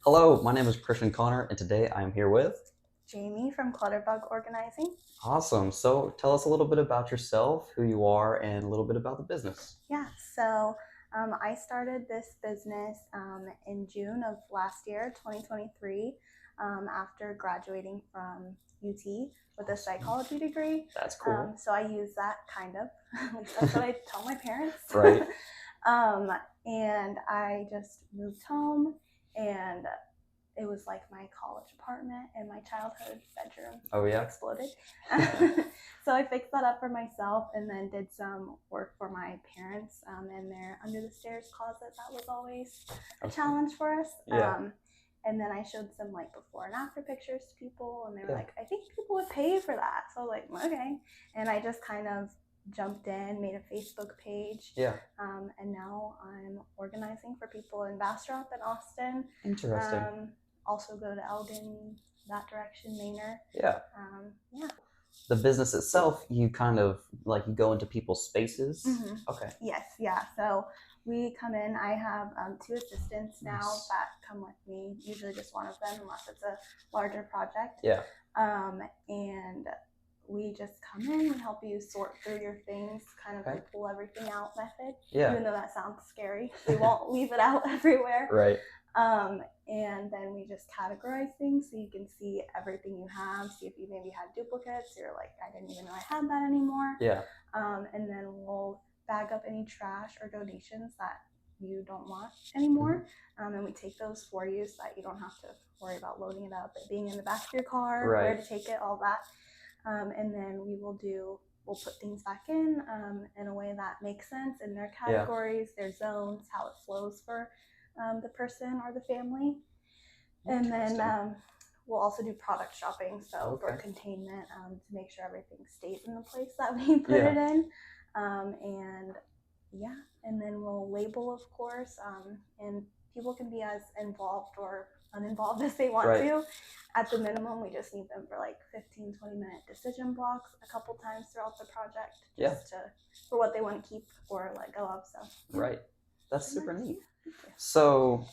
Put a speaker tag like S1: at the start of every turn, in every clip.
S1: Hello, my name is Christian Connor, and today I'm here with...
S2: Jamie from Clutterbug Organizing.
S1: Awesome. So tell us a little bit about yourself, who you are, and a little bit about the business.
S2: Yeah, so I started this business in June of last year, 2023, after graduating from UT with a psychology degree.
S1: That's cool.
S2: So I use that kind of. At least that's what I tell my parents.
S1: Right.
S2: And I just moved home, and it was like my college apartment and my childhood bedroom.
S1: Oh, yeah?
S2: Exploded. So I fixed that up for myself and then did some work for my parents in their under the stairs closet. That was always a challenge for us.
S1: Yeah.
S2: And then I showed some like before and after pictures to people, and they were like, I think people would pay for that. So I was like, okay. And I just kind of jumped in, made a Facebook page.
S1: Yeah.
S2: And now I'm organizing for people in Bastrop and Austin.
S1: Interesting.
S2: Also go to Elgin, that direction, Manor.
S1: Yeah.
S2: Yeah.
S1: The business itself, you kind of like you go into people's spaces.
S2: Mm-hmm.
S1: Okay.
S2: Yes, yeah. So we come in. I have 2 assistants now that come with me. Usually just one of them, unless it's a larger project.
S1: Yeah.
S2: And we just come in. We help you sort through your things, kind of like pull everything out method.
S1: Yeah.
S2: Even though that sounds scary, we won't leave it out everywhere.
S1: Right.
S2: And then we just categorize things so you can see everything you have, see if you maybe had duplicates, you're like, I didn't even know I had that anymore.
S1: Yeah.
S2: And then we'll bag up any trash or donations that you don't want anymore. And we take those for you so that you don't have to worry about loading it up, it being in the back of your car, where to take it, all that. And then we'll put things back in a way that makes sense in their categories, their zones, how it flows for the person or the family. And then we'll also do product shopping, so for containment, to make sure everything stays in the place that we put it in. And then we'll label, of course, and people can be as involved or uninvolved as they want to. At the minimum, we just need them for like 15-20-minute decision blocks a couple times throughout the project, just for what they want to keep or let go of. So
S1: That's super neat. So,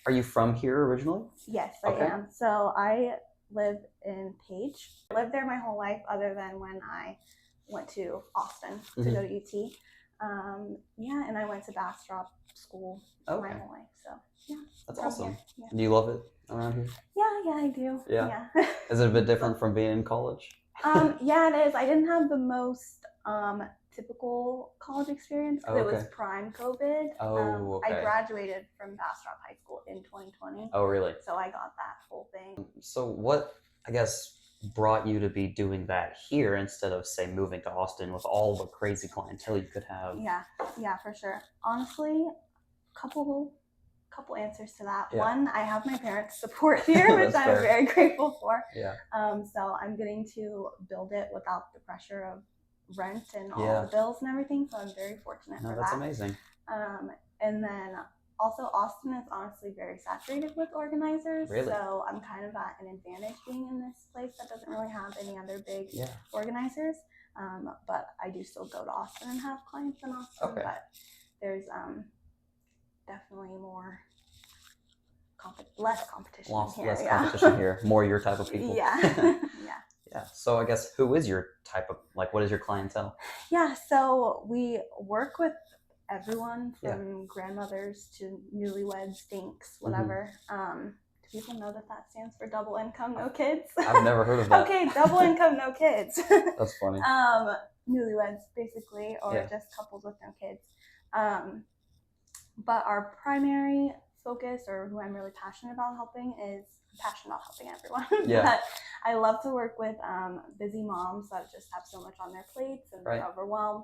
S1: are you from here originally?
S2: Yes, I am. So I live in Page. I lived there my whole life, other than when I went to Austin to go to UT. And I went to Bastrop school my whole life. So yeah,
S1: that's awesome.
S2: Yeah.
S1: Do you love it around here?
S2: Yeah, I do. Yeah.
S1: Is it a bit different from being in college?
S2: Yeah, it is. I didn't have the most typical college experience because it was prime COVID. I graduated from Bastrop High School in 2020.
S1: Oh, really?
S2: So I got that whole thing.
S1: So what, I guess, brought you to be doing that here instead of, say, moving to Austin with all the crazy clientele you could have?
S2: Yeah, for sure. Honestly, couple answers to that. One, I have my parents' support here, which I'm very grateful for. So I'm getting to build it without the pressure of rent and all the bills and everything, so I'm very fortunate for that.
S1: That's amazing.
S2: And then also Austin is honestly very saturated with organizers, so I'm kind of at an advantage being in this place that doesn't really have any other big organizers. But I do still go to Austin and have clients in Austin, but there's definitely less competition here.
S1: Less competition here, more your type of people.
S2: Yeah.
S1: So I guess who is your type of, like, what is your clientele?
S2: Yeah, so we work with everyone from grandmothers to newlyweds, dinks, whatever. Do people know that stands for double income, no kids?
S1: I've never heard of that.
S2: Okay, double income, no kids.
S1: That's funny.
S2: Newlyweds, basically, or just couples with no kids. But our primary focus, or who I'm really passionate about helping, is everyone. But I love to work with busy moms that just have so much on their plates and they're overwhelmed,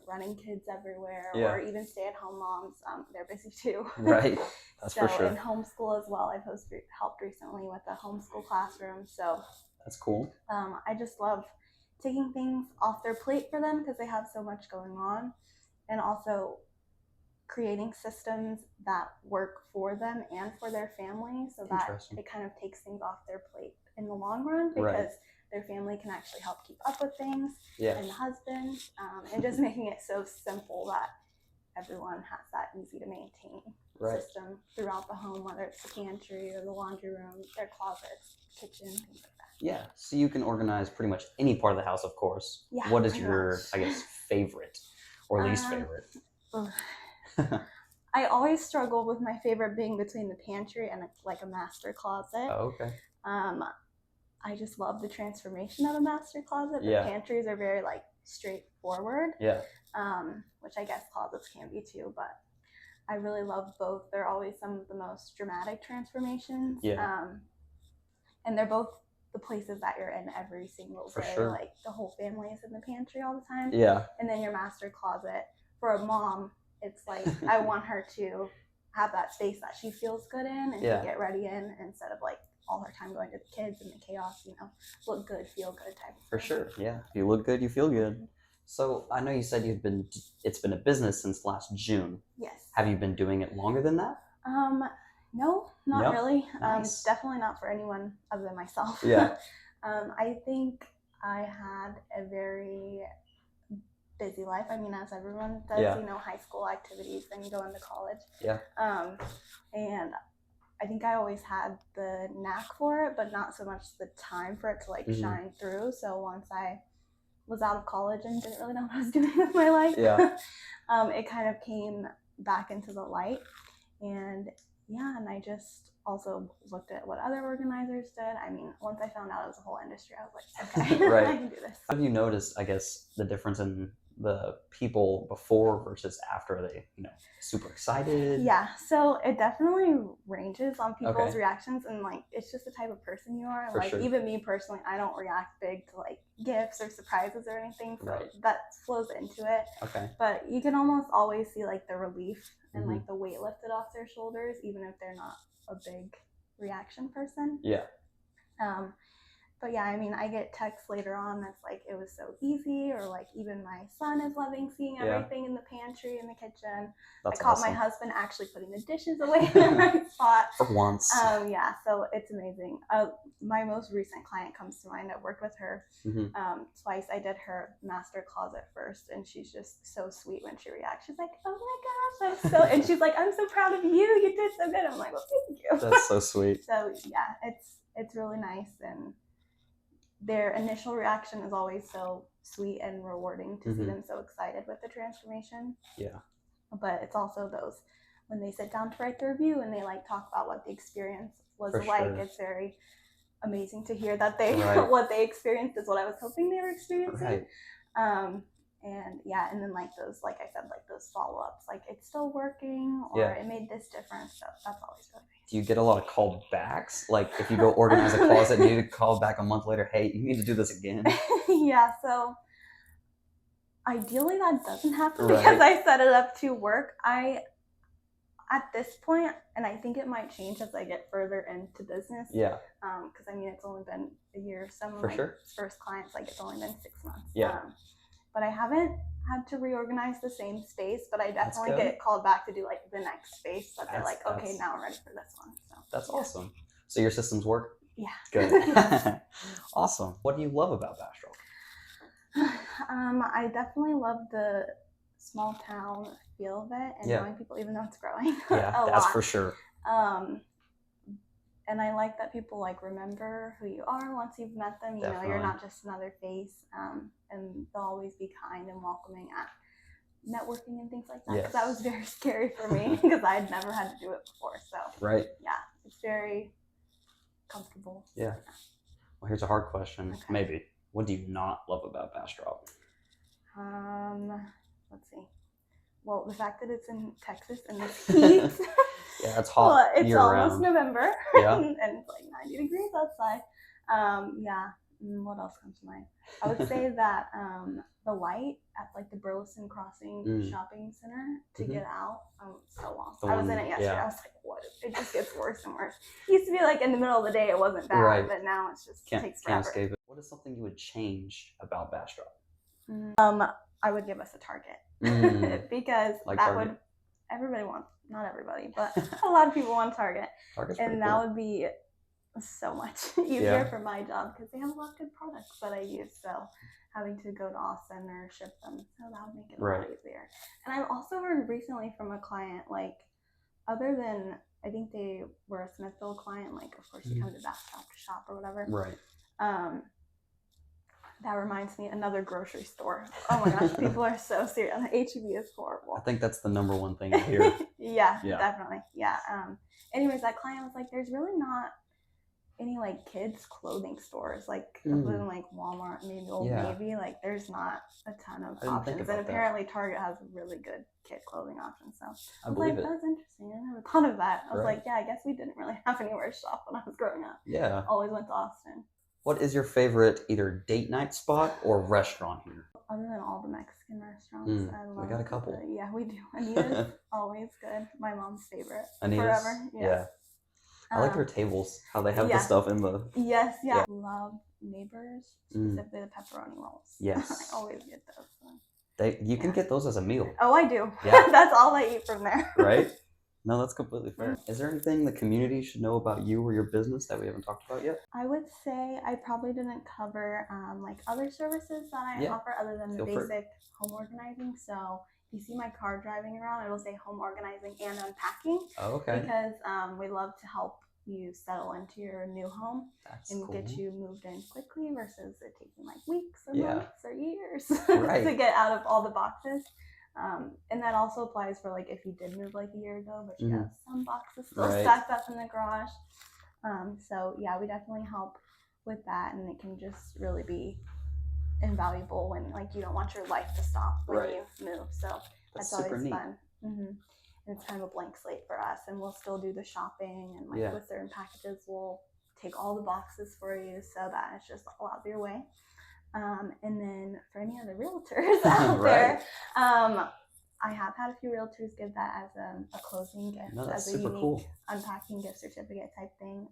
S2: running kids everywhere, or even stay-at-home moms. They're busy too.
S1: That's for sure.
S2: And homeschool as well. I've helped recently with a homeschool classroom, so
S1: that's cool.
S2: I just love taking things off their plate for them because they have so much going on, and also creating systems that work for them and for their family, so that it kind of takes things off their plate in the long run, because their family can actually help keep up with things, and the husband, and just making it so simple that everyone has that easy to maintain. system throughout the home, whether it's the pantry or the laundry room, their closets, kitchen, things like that.
S1: Yeah, so you can organize pretty much any part of the house, of course.
S2: Yeah,
S1: what is
S2: pretty
S1: your,
S2: much.
S1: I guess, favorite or least favorite?
S2: I always struggle with my favorite being between the pantry and a master closet.
S1: Oh, okay.
S2: I just love the transformation of a master closet. The pantries are very like straightforward.
S1: Yeah.
S2: Which I guess closets can be too, but I really love both. They're always some of the most dramatic transformations.
S1: Yeah.
S2: And they're both the places that you're in every single day.
S1: Sure.
S2: Like the whole family is in the pantry all the time.
S1: Yeah.
S2: And then your master closet, for a mom, it's like I want her to have that space that she feels good in and to get ready in, instead of like all her time going to the kids and the chaos, look good, feel good type of thing.
S1: For sure. Yeah. If you look good, you feel good. So I know you said it's been a business since last June.
S2: Yes.
S1: Have you been doing it longer than that?
S2: No, not really.
S1: Nice.
S2: Definitely not for anyone other than myself.
S1: Yeah.
S2: I think I had a very busy life. I mean, as everyone does, high school activities, then you go into college.
S1: Yeah.
S2: And I think I always had the knack for it, but not so much the time for it to like shine through. So once I was out of college and didn't really know what I was doing with my life, it kind of came back into the light. And I just also looked at what other organizers did. I mean, once I found out it was a whole industry, I was like, okay,
S1: right.
S2: I can do this.
S1: Have you noticed, I guess, the difference in the people before versus after? Are they, super excited?
S2: Yeah, so it definitely ranges on people's reactions, and like it's just the type of person you are.
S1: For
S2: like
S1: sure.
S2: Even me personally, I don't react big to like gifts or surprises or anything, so that flows into it.
S1: Okay.
S2: But you can almost always see like the relief and like the weight lifted off their shoulders, even if they're not a big reaction person.
S1: Yeah.
S2: But yeah, I mean, I get texts later on that's like, it was so easy, or like even my son is loving seeing everything in the pantry, in the kitchen.
S1: That's
S2: I caught
S1: awesome.
S2: my husband actually putting the dishes away in the right spot.
S1: For once.
S2: Yeah, so it's amazing. My most recent client comes to mind. I worked with her twice. I did her master closet first, and she's just so sweet when she reacts. She's like, oh my gosh, and she's like, I'm so proud of you. You did so good. I'm like, well, thank you.
S1: That's so sweet.
S2: So yeah, it's really nice, and their initial reaction is always so sweet and rewarding to see them so excited with the transformation. Yeah. But it's also those when they sit down to write their review and they like talk about what the experience was like. It's very amazing to hear that they what they experienced is what I was hoping they were experiencing. And then like those, like I said, like those follow-ups, like it's still working, or it made this difference. So that's always really nice.
S1: Do you get a lot of call backs? Like if you go organize a closet and you call back a month later, hey, you need to do this again?
S2: Yeah, so ideally that doesn't happen because I set it up to work. At this point, and I think it might change as I get further into business. Yeah. Because I mean, it's only been a year. Some of my first clients, like it's only been 6 months. Yeah. But I haven't had to reorganize the same space, but I definitely get called back to do like the next space. But they're like, okay, now I'm ready for this one. So
S1: that's awesome. So your systems work?
S2: Yeah.
S1: Good. Awesome. What do you love about Bastrop?
S2: I definitely love the small town feel of it and knowing people, even though it's growing.
S1: Yeah, that's for sure.
S2: And I like that people like remember who you are once you've met them. You know, you're not just another face. And they'll always be kind and welcoming at networking and things like that. Because that was very scary for me because I'd never had to do it before. So yeah, it's very comfortable.
S1: Yeah. Well, here's a hard question. Okay. Maybe. What do you not love about Bastrop?
S2: Let's see. Well, the fact that it's in Texas and it's heat.
S1: Yeah, it's hot. Well,
S2: it's almost November.
S1: Yeah.
S2: And it's like 90 degrees outside. Yeah. What else comes to mind? I would say that the light at like the Burleson Crossing shopping center to get out, so lost. I was in it yesterday. I was like, what? It just gets worse and worse. It used to be like in the middle of the day, it wasn't bad, but now it's just takes forever.
S1: Can't escape it. What is something you would change about Bastrop?
S2: I would give us a Target because
S1: like
S2: that
S1: Target?
S2: would everybody wants, not everybody, but a lot of people want Target.
S1: Target's
S2: and that would be so much easier for my job because they have a lot of good products that I use. So having to go to Austin or ship them, so that would make it a lot easier. And I've also heard recently from a client, like other than, I think they were a Smithville client, like of course you come to Bastrop to shop or whatever.
S1: Right.
S2: That reminds me, another grocery store. Oh my gosh, people are so serious. HEB is horrible.
S1: I think that's the number one thing I hear.
S2: Yeah, definitely. Yeah. Anyways, that client was like, there's really not any like kids clothing stores, like other than like Walmart, maybe Old Navy. Like there's not a ton of options, and apparently Target has really good kid clothing options. So I was like, that's interesting. I never thought of that. I was like, yeah, I guess we didn't really have anywhere to shop when I was growing up.
S1: Yeah.
S2: Always went to Austin.
S1: What is your favorite either date night spot or restaurant here?
S2: Other than all the Mexican restaurants, I love.
S1: We got a couple.
S2: Yeah, we do. Anita's always good. My mom's favorite.
S1: Anita's?
S2: Forever.
S1: Yeah. I like their tables, how they have the stuff in the...
S2: Yes, yeah. Love Neighbors, specifically the pepperoni rolls.
S1: Yes.
S2: I always get those.
S1: You can get those as a meal.
S2: Oh, I do. Yeah. That's all I eat from there.
S1: Right? No, that's completely fair. Is there anything the community should know about you or your business that we haven't talked about yet?
S2: I would say I probably didn't cover like other services that I offer other than the basic home organizing. So if you see my car driving around, it'll say home organizing and unpacking.
S1: Oh, okay.
S2: Because we love to help you settle into your new home and get you moved in quickly versus it taking like weeks or months or years to get out of all the boxes. And that also applies for like if you did move like a year ago, but you have some boxes still stacked up in the garage. So yeah, we definitely help with that, and it can just really be invaluable when like you don't want your life to stop when you move. So that's always fun. And it's kind of a blank slate for us, and we'll still do the shopping, and like with certain packages we'll take all the boxes for you so that it's just a lot of your way. And then for any other realtors out there, I have had a few realtors give that as a closing gift, as a unique unpacking gift certificate type thing.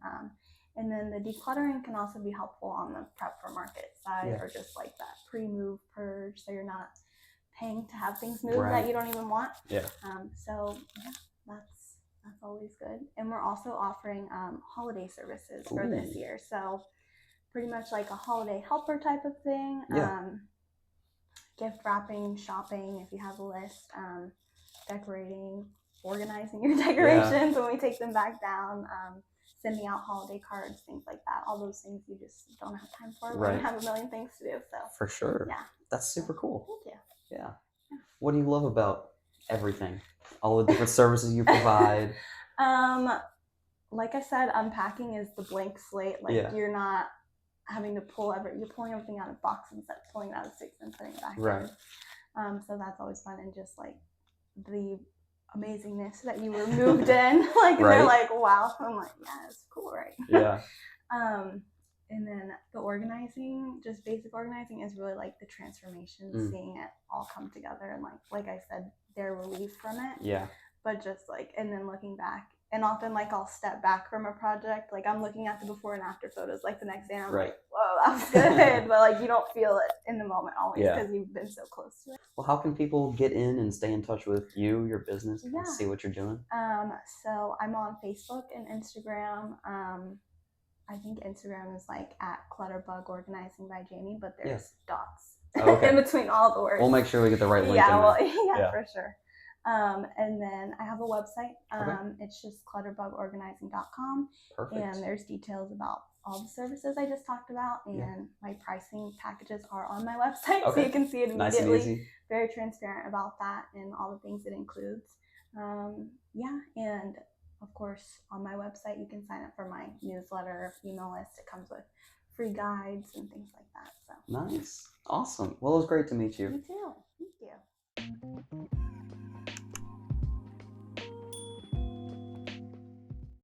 S2: And then the decluttering can also be helpful on the prep for market side, or just like that pre-move purge, so you're not paying to have things moved that you don't even want. So yeah, that's always good. And we're also offering holiday services for this year. So pretty much like a holiday helper type of thing. Gift wrapping, shopping if you have a list, decorating, organizing your decorations when we take them back down, sending out holiday cards, things like that. All those things you just don't have time for when you have a million things to do. So
S1: for sure. Yeah. That's super cool.
S2: Thank you.
S1: Yeah. What do you love about everything? All the different services you provide?
S2: Like I said, unpacking is the blank slate. Like you're not having to you're pulling everything out of boxes instead of pulling it out of sticks and putting it back in. So that's always fun, and just like the amazingness that you were moved in. Like they're like, wow. I'm like, yeah, it's cool, right?
S1: Yeah.
S2: And then the organizing, just basic organizing, is really like the transformation, seeing it all come together, and like I said, they're relieved from it.
S1: Yeah.
S2: But just like, and then looking back, and often like I'll step back from a project, like I'm looking at the before and after photos like the next day, and I'm like, whoa, that was good. But like you don't feel it in the moment always because you've been so close to it.
S1: Well, how can people get in and stay in touch with you, your business, and see what you're doing?
S2: So I'm on Facebook and Instagram. I think Instagram is like at Clutterbug Organizing by Jamie, but there's dots in between all the words.
S1: We'll make sure we get the right link in there.
S2: For sure. And then I have a website. It's just clutterbugorganizing.com.
S1: Perfect.
S2: And there's details about all the services I just talked about, and my pricing packages are on my website, so you can see it immediately.
S1: Nice and easy.
S2: Very transparent about that and all the things it includes. And of course, on my website, you can sign up for my newsletter, email list. It comes with free guides and things like that. So
S1: nice. Awesome. Well, it was great to meet you.
S2: You too.